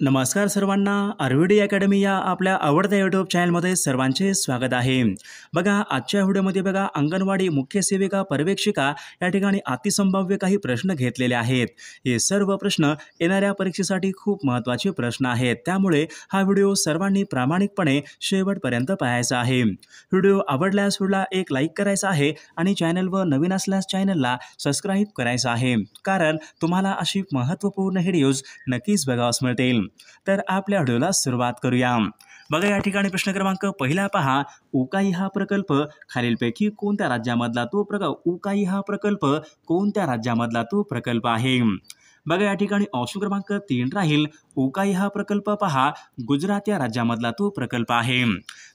नमस्कार सर्वांना. आयुर्वेदिक अकॅडमी या आपल्या आवडत्या यूट्यूब चॅनलमध्ये सर्वांचे स्वागत आहे. बघा, आजच्या व्हिडिओमध्ये बघा अंगणवाडी मुख्य सेविका पर्यवेक्षिका या ठिकाणी अतिसंभाव्य काही प्रश्न घेतलेले आहेत. हे सर्व प्रश्न येणाऱ्या परीक्षेसाठी खूप महत्त्वाचे प्रश्न आहेत. त्यामुळे हा व्हिडिओ सर्वांनी प्रामाणिकपणे शेवटपर्यंत पाहायचा आहे. व्हिडिओ आवडल्यास व्हिडिओला एक लाईक करायचा आहे आणि चॅनलवर नवीन असल्यास चॅनलला सबस्क्राईब करायचं आहे, कारण तुम्हाला अशी महत्त्वपूर्ण व्हिडिओज नक्कीच बघावयास मिळतील. तर आपल्या व्हिडिओला सुरुवात करूया. बघा, या ठिकाणी प्रश्न क्रमांक पहिला पहा. उकाई हा प्रकल्प खालीलपैकी कोणत्या राज्यामधला तो प्रकल्प उकाई हा प्रकल्प कोणत्या राज्यामधला तो प्रकल्प आहे? बघा, या ठिकाणी ऑप्शन क्रमांक 3 राहील. उकाई हा प्रकल्प पहा गुजरात या राज्यामधला तो प्रकल्प आहे.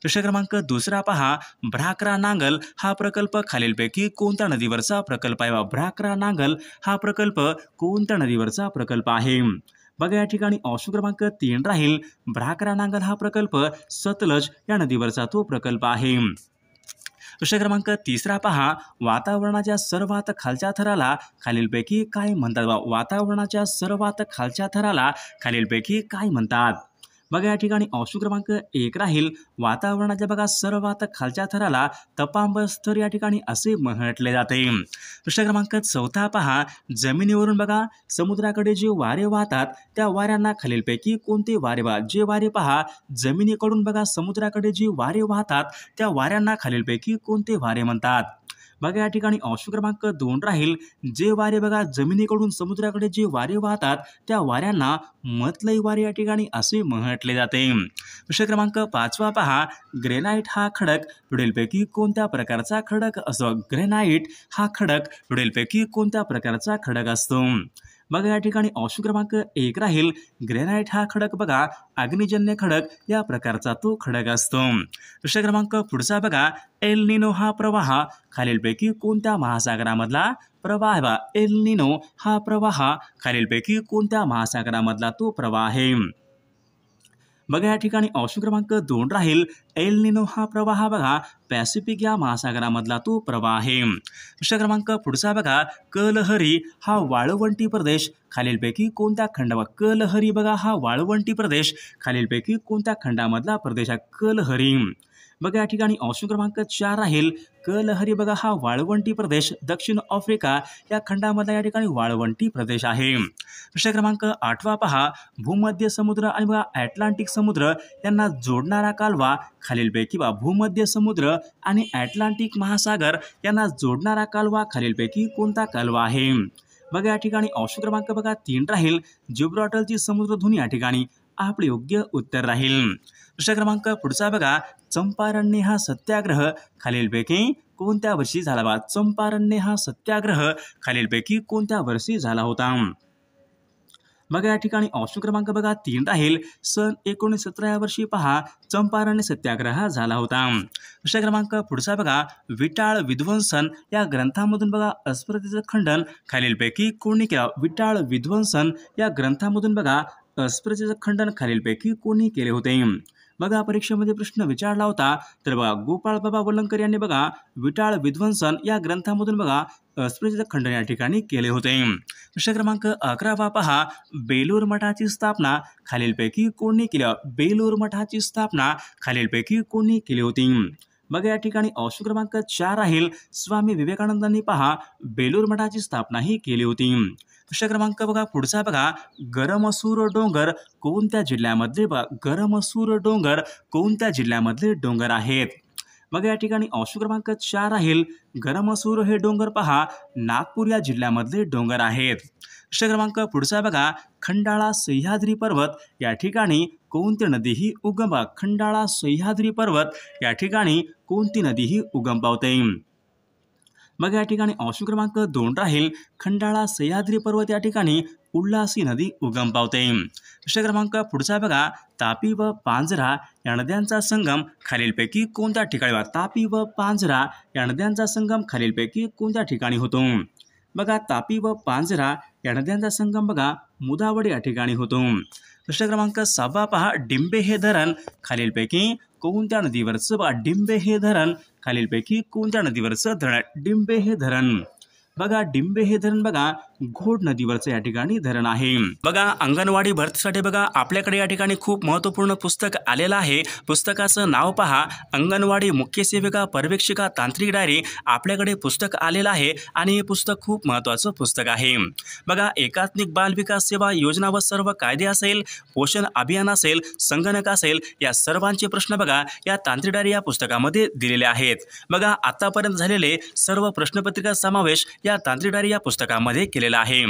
प्रश्न क्रमांक दुसरा पहा. भ्राकरा नांगल हा प्रकल्प खालीलपैकी कोणत्या नदीवरचा प्रकल्प आहे? भ्राकरा नांगल हा प्रकल्प कोणत्या नदीवरचा प्रकल्प आहे? बघा, या ठिकाणी ऑप्शन क्रमांक 3 राहील. भ्राकरा नांगल हा प्रकल्प सतलज या नदीवरचा तो प्रकल्प आहे. प्रश्न क्रमांक तिसरा पहा. वातावरणाच्या सर्वात खालच्या थराला खालीलपैकी काय म्हणतात? वातावरणाच्या सर्वात खालच्या थराला खालीलपैकी काय म्हणतात? बघा, या ठिकाणी ऑप्शन क्रमांक 1 राहील. वातावरणाच्या बघा सर्वात खालच्या थराला तपांबर स्तर या ठिकाणी असे म्हटले जाते. प्रश्न क्रमांक 4 पहा. जमिनीवरून बघा समुद्राकडे जे वारे वाहतात त्या वाऱ्यांना खालीलपैकी कोणते वारे जे वारे पहा जमिनीकडून बघा समुद्राकडे जे वारे वाहतात त्या वाऱ्यांना खालीलपैकी कोणते वारे म्हणतात? बघा, या ठिकाणी ऑप्शन क्रमांक 2 राहील. जे वारे बघा जमिनीकडून समुद्राकडे जे वारे वाहतात त्या वाऱ्यांना मतलई वारे या ठिकाणी असे म्हटले जाते. प्रश्न क्रमांक 5 पहा. ग्रेनाइट हा खडक पुढीलपैकी कोणत्या प्रकारचा खडक असतो? ग्रेनाइट हा खडक पुढीलपैकी कोणत्या प्रकारचा खडक असतो? बघा, या ठिकाणी ऑप्शन क्रमांक 1 राहील. ग्रेनाइट हा खडक बघा अग्निजन्य खडक या प्रकारचा तो खडक असतो. प्रश्न क्रमांक पुढचा बघा. एल निनो हा प्रवाह खालीलपैकी कोणत्या महासागरामधला प्रवाह आहे? एल निनो हा प्रवाह खालीलपैकी कोणत्या महासागरामधला तो प्रवाह आहे? बघा, या ठिकाणी ऑप्शन क्रमांक 2 राहील. एल निनो हा प्रवाह बघा पॅसिफिक या महासागरामधला तो प्रवाह आहे. प्रश्न क्रमांक पुढचा बघा. कलहरी हा वाळवंटी प्रदेश खालीलपैकी कोणत्या खंड? कलहरी बघा हा वाळवंटी प्रदेश खालीलपैकी कोणत्या खंडामधला प्रदेश आहे? कलहरी. बघा, या ठिकाणी ऑप्शन क्रमांक 4 राहील. कलहरी बघा हा वाळवंटी प्रदेश दक्षिण आफ्रिका या खंडामधला या ठिकाणी वाळवंटी प्रदेश आहे. प्रश्न क्रमांक 8 पहा. भूमध्य समुद्र आणि बघा अटलांटिक समुद्र यांना जोडणारा कालवा खालीलपैकी भूमध्य समुद्र आणि अटलांटिक महासागर यांना जोडणारा कालवा खालीलपैकी कोणता कालवा आहे? बघा, या ठिकाणी ऑप्शन क्रमांक बघा 3 राहील. जिब्राल्टरची समुद्रधुनी या ठिकाणी आपले योग्य उत्तर राहील. प्रश्न क्रमांक पुढचा बघा. चंपारण्य हा सत्याग्रह खालीलपैकी कोणत्या वर्षी झाला? चंपारण्य हा सत्याग्रह खालीलपैकी कोणत्या वर्षी झाला होता? बघा, या ठिकाणी ऑप्शन क्रमांक बघा 3 राहील. सन 1917 या वर्षी पहा चंपारण्य सत्याग्रह झाला होता. प्रश्न क्रमांक पुढचा बघा. विटाळ विध्वंसन या ग्रंथामधून बघा अस्पृश्यतेचं खंडन खालीलपैकी कोणी केलं? विटाळ विध्वंसन या ग्रंथामधून बघा अस्पृश्यतेचं खंडन खालीलपैकी कोणी केले होते? बघा, परीक्षेमध्ये प्रश्न विचारला होता तर बघा गोपाळ बाबा वलंकर यांनी बघा विटाळ विध्वंसन या ग्रंथामधून बघा अस्पृश्यतेचं खंडन या ठिकाणी केले होते. प्रश्न क्रमांक 11 पहा. बेलूर मठाची स्थापना खालीलपैकी कोणी केली? बेलूर मठाची स्थापना खालीलपैकी कोणी केली होती? बघा, या ठिकाणी ऑप्शन क्रमांक 4 राहील. स्वामी विवेकानंदांनी पहा बेलूर मठाची स्थापना ही केली होती. प्रश्न क्रमांक बघा पुढचा बघा. गरमसूर डोंगर कोणत्या जिल्ह्यामधले? गरमसूर डोंगर कोणत्या जिल्ह्यामधले डोंगर आहेत? बघा, या ठिकाणी ऑप्शन क्रमांक 4 राहील. गरमसूर हे डोंगर पहा नागपूर या जिल्ह्यामधले डोंगर आहेत. प्रश्न क्रमांक पुढचा बघा. खंडाळा सह्याद्री पर्वत या ठिकाणी कोणती नदी ही उगम खंडाळा सह्याद्री पर्वत या ठिकाणी कोणती नदी ही उगम पावते? बघा, या ठिकाणी ऑप्शन क्रमांक 2 राहील. खंडाळा सह्याद्री पर्वत या ठिकाणी उल्हासी नदी उगम पावते. प्रश्न क्रमांक पुढचा बघा. तापी व पांझरा या नद्यांचा संगम खालीलपैकी कोणत्या ठिकाणी? तापी व पांझरा या नद्यांचा संगम खालीलपैकी कोणत्या ठिकाणी होतो? बघा, तापी व पांझरा या नद्यांचा संगम बघा मुदावड या ठिकाणी होतो. प्रश्न क्रमांक 6 पहा. डिंबे हे धरण खालीलपैकी कोणत्या नदीवरचं? डिंबे हे धरण खालीलपैकी कोणत्या नदीवरचं धरण? डिंबे हे धरण बघा डिंबे हे धरण बघा घोड नदीवरचं या ठिकाणी धरण आहे। बघा अंगणवाडी भरतीसाठी बघा आपल्याकडे या ठिकाणी खूप महत्त्वपूर्ण पुस्तक आलेलं आहे। पुस्तकाचं नाव पहा, अंगणवाडी मुख्य सेविका पर्यवेक्षिका तांत्रिक डायरी। आपल्याकडे पुस्तक आलेलं आहे आणि हे पुस्तक खूप महत्त्वाचं पुस्तक आहे। बघा एकात्मिक बाल विकास सेवा योजना व सर्व कायदे असेल, पोषण अभियान असेल, संगणक असेल, या सर्वांचे प्रश्न बघा या तांत्रिक डायरी या पुस्तकामध्ये दिलेले आहेत। बघा आतापर्यंत झालेले सर्व प्रश्नपत्रिका समावेश या तांत्रिक डायरी या पुस्तकामध्ये केलेला आहे।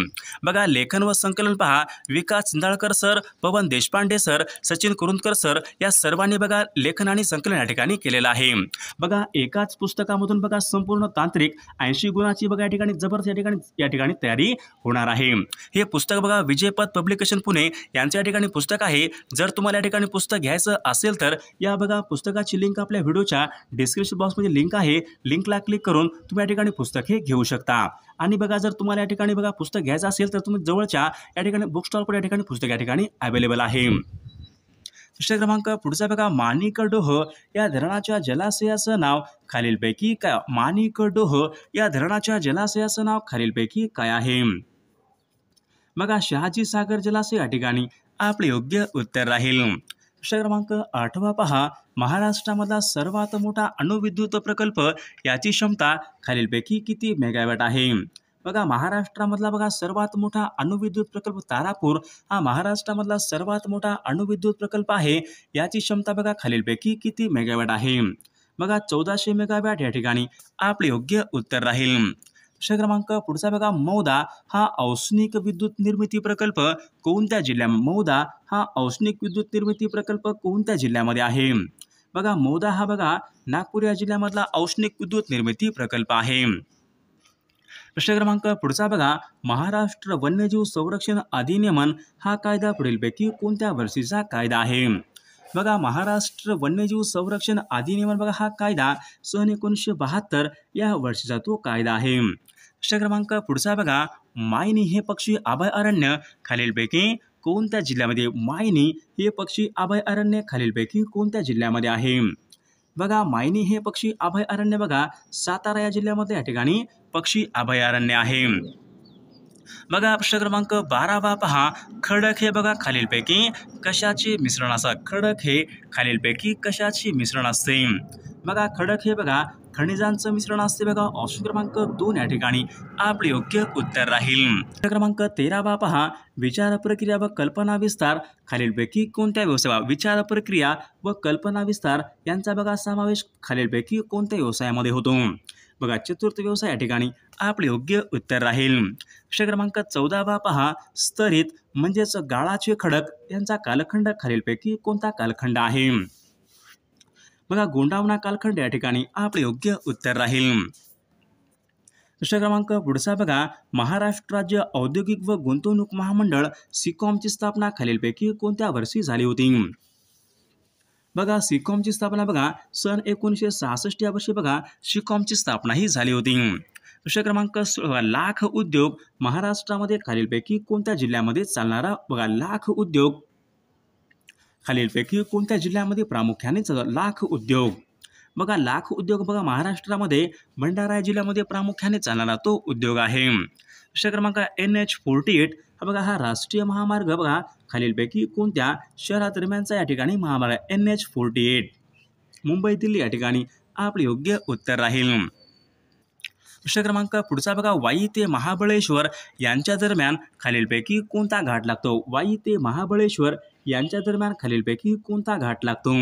बघा लेखन व संकलन पहा, विकास चिंदाळकर सर, पवन देशपांडे सर, सचिन कुरुंदकर सर या सर्वांनी बघा लेखन आणि संकलन या ठिकाणी केलेलं आहे। बघा एकाच पुस्तकामधून बघा संपूर्ण तांत्रिक 80 गुणाची बघा या ठिकाणी तयारी होणार आहे। हे पुस्तक बघा विजयपथ पब्लिकेशन पुणे यांच्या या ठिकाणी पुस्तक आहे। जर तुम्हाला या ठिकाणी पुस्तक घ्यायचं असेल तर या बघा पुस्तकाची लिंक आपल्या व्हिडिओच्या डिस्क्रिप्शन बॉक्समध्ये लिंक आहे, लिंकला क्लिक करून तुम्ही या ठिकाणी पुस्तक हे घेऊ शकता। आणि बघा जर तुम्हाला या ठिकाणी बघा पुस्तक घ्यायचं असेल तर तुम्ही जवळच्या या ठिकाणी बुक स्टॉलवर या ठिकाणी पुस्तक या ठिकाणी अवेलेबल आहे। दुसरा क्रमांक पुढचा बघा, माणिकडोह या धरणाच्या जलाशयाचं नाव खालीलपैकी काय? माणिकडोह या धरणाच्या जलाशयाचं नाव खालीलपैकी काय आहे? बघा शहाजी सागर जलाशय या ठिकाणी आपले योग्य उत्तर राहील। दुसरा क्रमांक 8वा पहा, महाराष्ट्रामधला सर्वात मोठा अणुविद्युत प्रकल्प याची क्षमता खालीलपैकी किती मेगावॅट आहे? बघा महाराष्ट्रामधला बघा सर्वात मोठा अणुविद्युत प्रकल्प तारापूर हा महाराष्ट्रामधला सर्वात मोठा अणुविद्युत प्रकल्प आहे। याची क्षमता बघा खालीलपैकी किती मेगावॅट आहे? बघा 1400 मेगावॅट या ठिकाणी आपले योग्य उत्तर राहील। दुसरा क्रमांक पुढचा बघा, मौदा हा औष्णिक विद्युत निर्मिती प्रकल्प कोणत्या जिल्ह्यामध्ये? मौदा हा औष्णिक विद्युत निर्मिती प्रकल्प कोणत्या जिल्ह्यामध्ये आहे? बघा मौदा हा बघा नागपूर या जिल्ह्यामधला औष्णिक विद्युत निर्मिती प्रकल्प आहे। दुसरा क्रमांक पुढचा बघा, महाराष्ट्र वन्यजीव संरक्षण अधिनियमन हा कायदा पुढीलपैकी कोणत्या वर्षीचा कायदा आहे? बघा महाराष्ट्र वन्यजीव संरक्षण अधिनियमन बघा हा कायदा सन 1972 या वर्षीचा तो कायदा आहे। दुसरा क्रमांक पुढचा बघा, मायनी हे पक्षी अभयारण्य खालीलपैकी कोणत्या जिल्ह्यामध्ये? मायनी हे पक्षी अभयारण्य खालीलपैकी कोणत्या जिल्ह्यामध्ये आहे? बघा मायनी हे पक्षी अभयारण्य बघा सातारा या जिल्ह्यामध्ये या ठिकाणी पक्षी अभयारण्य आहे। बघा प्रश्न क्रमांक 12वा पहा, खडक हे बघा खालीलपैकी कशाचे मिश्रण असते? खडक हे खालीलपैकी कशाचे मिश्रण असते? बघा खडक हे बघा खनिजांचं मिश्रण असते बघा। ऑप्शन क्रमांक 2 या ठिकाणी आपले योग्य उत्तर राहील। प्रश्न क्रमांक 13वा पहा, विचार प्रक्रिया व कल्पना विस्तार खालीलपैकी कोणत्या व्यवसाय? विचार प्रक्रिया व कल्पना विस्तार यांचा बघा समावेश खालीलपैकी कोणत्या व्यवसायामध्ये होतो? बघा चतुर्थ व्यवसाय या ठिकाणी आपले योग्य उत्तर राहील। प्रश्न क्रमांक 14वा पहा, स्तरित म्हणजेच गाळाचे खडक यांचा कालखंड खालीलपैकी कोणता कालखंड आहे? बघा गोंडावना कालखंड या ठिकाणी आपले योग्य उत्तर राहील। दुसरा क्रमांक पुढचा बघा, महाराष्ट्र राज्य औद्योगिक व गुंतवणूक महामंडळ सिकॉमची स्थापना खालीलपैकी कोणत्या वर्षी झाली होती? बघा सिकॉमची स्थापना बघा सन 1966 या वर्षी बघा सिकॉमची स्थापना ही झाली होती। दुसरा क्रमांक 16, लाख उद्योग महाराष्ट्रामध्ये खालीलपैकी कोणत्या जिल्ह्यामध्ये चालणारा? बघा लाख उद्योग खालीलपैकी कोणत्या जिल्ह्यामध्ये प्रामुख्याने लाख उद्योग? बघा लाख उद्योग बघा महाराष्ट्रामध्ये भंडारा जिल्ह्यामध्ये प्रामुख्याने चालणारा तो उद्योग आहे। दुसरा क्रमांक NH48 हा बघा हा राष्ट्रीय महामार्ग बघा खालीलपैकी कोणत्या शहरादरम्यानचा या ठिकाणी महामार्ग? NH48 मुंबई दिल्ली या ठिकाणी आपले योग्य उत्तर राहील। दुसरा क्रमांक पुढचा बघा, वाई ते महाबळेश्वर यांच्या दरम्यान खालीलपैकी कोणता घाट लागतो? वाई ते महाबळेश्वर यांच्या दरम्यान खालीलपैकी कोणता घाट लागतो?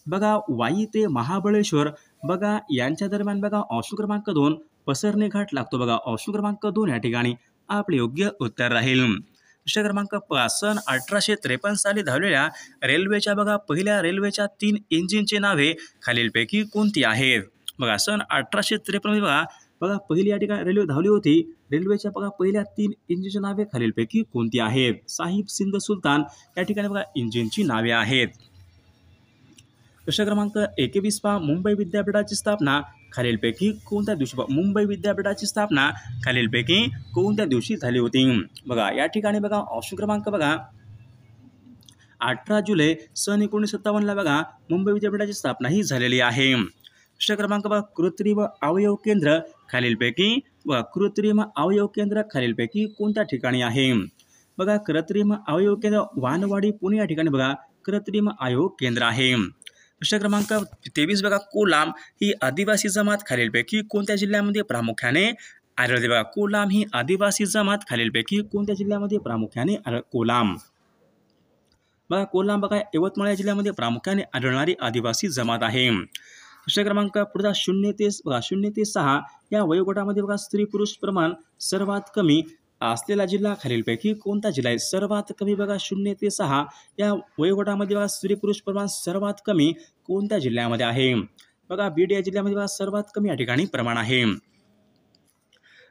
बघा वाई ते महाबळेश्वर बघा यांच्या दरम्यान बघा ऑप्शन क्रमांक 2 पसरणे घाट लागतो बघा। ऑप्शन क्रमांक 2 या ठिकाणी आपले योग्य उत्तर राहील। दुसरा क्रमांक सन 1853 साली धावलेल्या रेल्वेच्या बघा पहिल्या रेल्वेच्या 3 इंजिनची नावे खालीलपैकी कोणती आहेत? बघा सन 1853 बघा पहिली या ठिकाणी रेल्वे धावली होती। रेल्वेच्या बघा पहिल्या 3 इंजिनची नावे खालीलपैकी कोणती आहेत? साहिब, सिंध, सुलतान या ठिकाणी बघा इंजिनची नावे आहेत। दुसरा क्रमांक 21 पहा, मुंबई विद्यापीठाची स्थापना खालीलपैकी कोणत्या दिवशी? मुंबई विद्यापीठाची स्थापना खालीलपैकी कोणत्या दिवशी झाली होती? बघा या ठिकाणी बघा ऑप्शन क्रमांक बघा 18 जुलै सन 1957 बघा मुंबई विद्यापीठाची स्थापना ही झालेली आहे। दुसरा क्रमांक बघा कृत्रिम अवयव केंद्र खालीलपैकी कृत्रिम अवयव केंद्र खालीलपैकी कोणत्या ठिकाणी आहे? बघा कृत्रिम अवयव केंद्र वानवाडी पुणे या ठिकाणी बघा कृत्रिम अवयव केंद्र आहे. प्रश्न क्रमांक 23 बघा कोलाम ही आदिवासी जमात खालीलपैकी कोणत्या जिल्ह्यामध्ये प्रामुख्याने आढळते? बघा कोलाम ही आदिवासी जमात खालीलपैकी कोणत्या जिल्ह्यामध्ये प्रामुख्याने कोलाम बघा कोलाम बघा यवतमाळ या जिल्ह्यामध्ये प्रामुख्याने आढळणारी आदिवासी जमात आहे. प्रश्न क्रमांक पुढचा 0 ते 6 या वयोगटामध्ये बघा स्त्री पुरुष प्रमाण सर्वात कमी असलेला जिल्हा खालीलपैकी कोणता जिल्हा आहे? सर्वात कमी बघा 0 ते 6 या वयोगटामध्ये बघा स्त्री पुरुष प्रमाण सर्वात कमी कोणत्या जिल्ह्यामध्ये आहे? बघा बीड या जिल्ह्यामध्ये बघा सर्वात कमी या ठिकाणी प्रमाण आहे.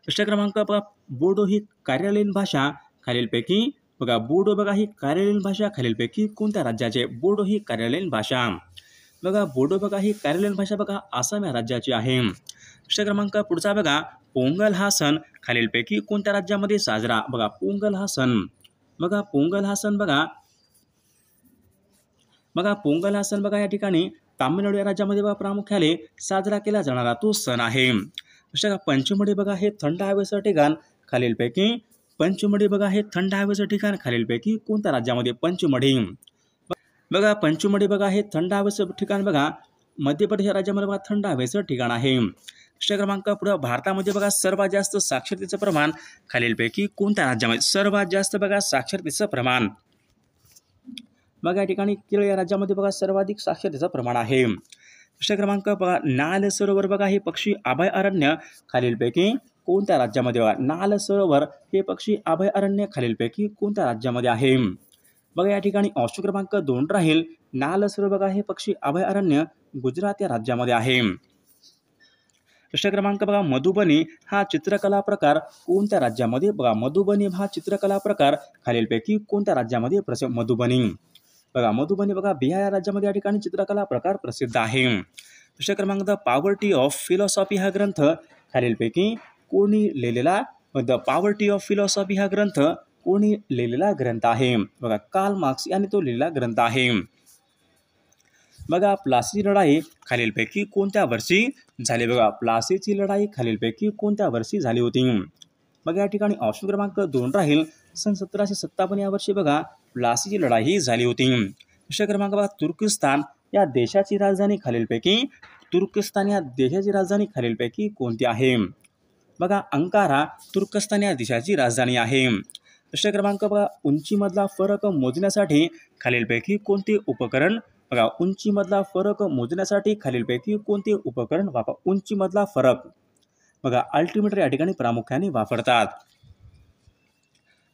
प्रश्न क्रमांक बघा बोडो ही कार्यालयीन भाषा खालीलपैकी बघा बोडो बघा ही कार्यालयीन भाषा खालीलपैकी कोणत्या राज्याची आहे? बोडो ही कार्यालयीन भाषा बघा बोडो बघा ही कार्यालयीन भाषा बघा आसाम या राज्याची आहे. प्रश्न क्रमांक पुढचा बघा पोंगल हा सण खालीलपैकी कोणत्या राज्यामध्ये साजरा? बघा पोंगल हा सण बघा पोंगल हा सण पोंगल हा सण बघा या ठिकाणी तामिळनाडू या राज्यामध्ये बघा प्रामुख्याने साजरा केला जाणारा तो सण आहे. पंचमढी बघा हे थंड हवेचं ठिकाण खालीलपैकी पंचमढी बघा हे थंड हवेचं ठिकाण खालीलपैकी कोणत्या राज्यामध्ये? पंचमढी बघा पंचमढी बघा हे थंड हवेचं ठिकाण बघा मध्य प्रदेश राज्यामध्ये बघा थंड हवेचं ठिकाण आहे. प्रश्न क्रमांक पुढे भारतामध्ये बघा सर्वात जास्त साक्षरतेचं प्रमाण खालीलपैकी कोणत्या राज्यामध्ये? सर्वात जास्त बघा साक्षरतेचं प्रमाण बघा या ठिकाणी केरळ या राज्यामध्ये बघा सर्वाधिक साक्षरतेचं प्रमाण आहे. प्रश्न क्रमांक बघा नाल सरोवर बघा हे पक्षी अभयारण्य खालीलपैकी कोणत्या राज्यामध्ये? बघा नाल सरोवर हे पक्षी अभयारण्य खालीलपैकी कोणत्या राज्यामध्ये आहे? बघा या ठिकाणी ऑप्शन क्रमांक 2 राहील. नाल सरोवर बघा हे पक्षी अभयारण्य गुजरात या राज्यामध्ये आहे. प्रश्न क्रमांक बघा मधुबनी हा चित्रकला प्रकार कोणत्या राज्यामध्ये? बघा मधुबनी हा चित्रकला प्रकार खालीलपैकी कोणत्या राज्यामध्ये प्रसिद्ध? मधुबनी बघा मधुबनी बघा बिहार या राज्यामध्ये या ठिकाणी चित्रकला प्रकार प्रसिद्ध आहे. प्रश्न क्रमांक द पॉवर्टी ऑफ फिलॉसॉफी हा ग्रंथ खालीलपैकी कोणी लिहिलेला? द पॉवर्टी ऑफ फिलॉसॉफी हा ग्रंथ कोणी लिहिलेला ग्रंथ आहे? बघा कार्ल मार्क्स यांनी तो लिहिलेला ग्रंथ आहे. बघा प्लासीची लढाई खालीलपैकी कोणत्या वर्षी झाली? बघा प्लासीची लढाई खालीलपैकी कोणत्या वर्षी झाली होती? बघा या ठिकाणी ऑप्शन क्रमांक 2 राहील. सन 1757 या वर्षी बघा प्लासीची लढाई ही झाली होती. प्रश्न क्रमांक बघा तुर्कस्तान या देशाची राजधानी खालीलपैकी तुर्कस्तान या देशाची राजधानी खालीलपैकी कोणती आहे? बघा अंकारा तुर्कस्तान या देशाची राजधानी आहे. प्रश्न क्रमांक बघा उंचीमधला फरक मोजण्यासाठी खालीलपैकी कोणते उपकरण? बघा उंचीमधला फरक मोजण्यासाठी खालीलपैकी कोणते उपकरण वापर? उंचीमधला फरक बघा अल्टिमीटर या ठिकाणी प्रामुख्याने वापरतात.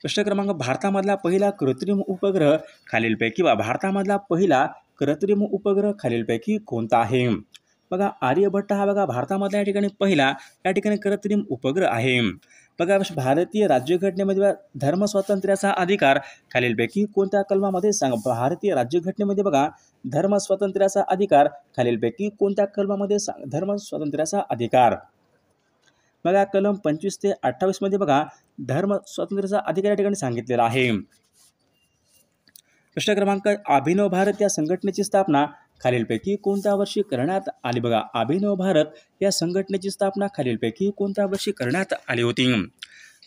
प्रश्न क्रमांक भारतामधला पहिला कृत्रिम उपग्रह खालीलपैकी भारतामधला पहिला कृत्रिम उपग्रह खालीलपैकी कोणता आहे? बघा आर्यभट्ट हा बघा भारतामधला या ठिकाणी पहिला या ठिकाणी कृत्रिम उपग्रह आहे. बघा भारतीय राज्यघटनेमध्ये धर्मस्वातंत्र्याचा अधिकार खालीलपैकी कोणत्या कलमामध्ये सांगा? भारतीय राज्यघटनेमध्ये बघा धर्मस्वातंत्र्याचा अधिकार खालीलपैकी कोणत्या कलमामध्ये सांगा? धर्मस्वातंत्र्याचा अधिकार बघा कलम 25 ते 28 मध्ये बघा धर्मस्वातंत्र्याचा अधिकार या ठिकाणी सांगितलेला आहे. प्रश्न क्रमांक अभिनव भारत या संघटनेची स्थापना खालीलपैकी कोणत्या वर्षी करण्यात आली? बघा अभिनव भारत या संघटनेची स्थापना खालीलपैकी कोणत्या वर्षी करण्यात आली होती?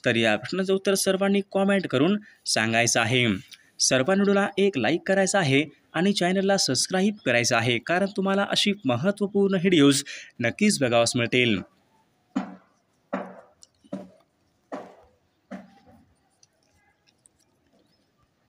तर या प्रश्नाचं उत्तर सर्वांनी कॉमेंट करून सांगायचं आहे. सर्वांनी व्हिडिओला एक लाईक करायचा आहे आणि चॅनलला सबस्क्राईब करायचं आहे, कारण तुम्हाला अशी महत्त्वपूर्ण व्हिडिओज नक्कीच बघावयास मिळतील.